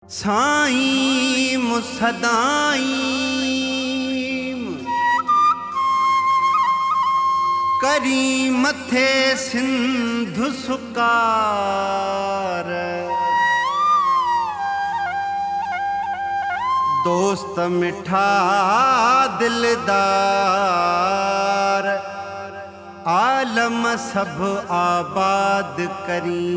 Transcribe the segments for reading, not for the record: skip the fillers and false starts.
साईं मुसदाई करी मथे सिंधु सुकार, दोस्त मिठा दिलदार आलम सब आबाद करी।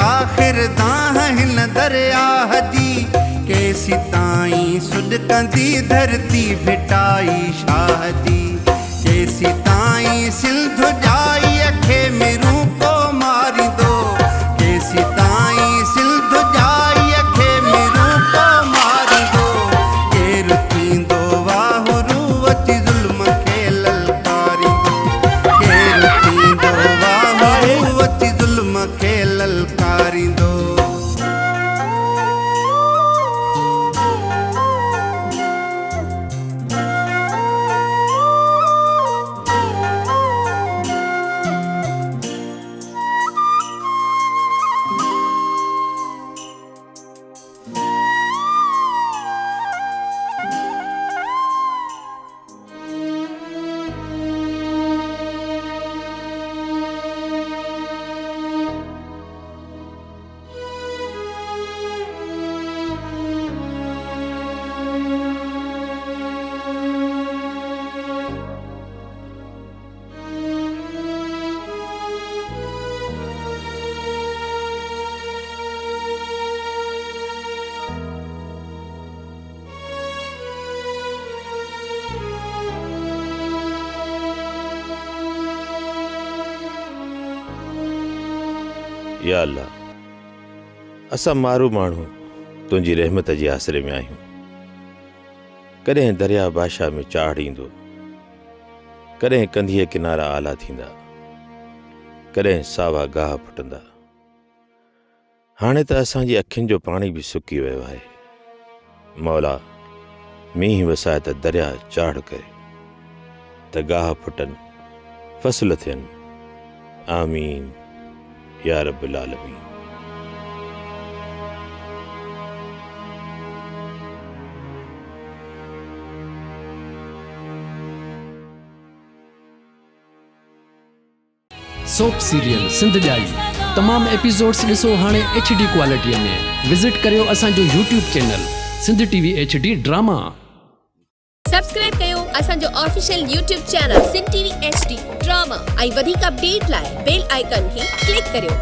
आखिर दाह हिन दरियाह जी केसी ताईं सुड कंदी धरती भिटाई शाह जी, केसी ताईं सिंध जाई अखे मिरूं को मारी दो, केसी ताईं सिंध जाई अखे मिरूं को मारी दो। केर थींदो वाहुरू अची ज़ुल्म खे ललकारींदो, केर थींदो वाहुरू अची ज़ुल्म खे ललकारींदो। या अल्लाह, असां मारू माण्हू तुंहिंजी रहमत जे आसरे में आहियूं। कॾहिं दरिया बादशाह में चाढ़ ईंदो, कॾहिं कंधीअ किनारा आला थींदा, कॾहिं सावा गाह फुटंदा। हाणे त असांजी अखियुनि जो पाणी बि सुकी वियो आहे। मौला, मींहुं वसाए त दरिया चाढ़ करे, त गाह फुटनि, फसल थियनि। आमीन या रब्बिल आलमीन। सोप सीरियल सिंध जाई तमाम एपिसोड्स ॾिसो हाणे HD क्वालिटीअ में। विज़िट करियो असांजो YouTube channel Sindh TV HD drama. Subscribe कयो असांजो official YouTube channel Sindh TV HD drama ऐं वधीक अपडेट लाइ बेल आइकन खे क्लिक करियो।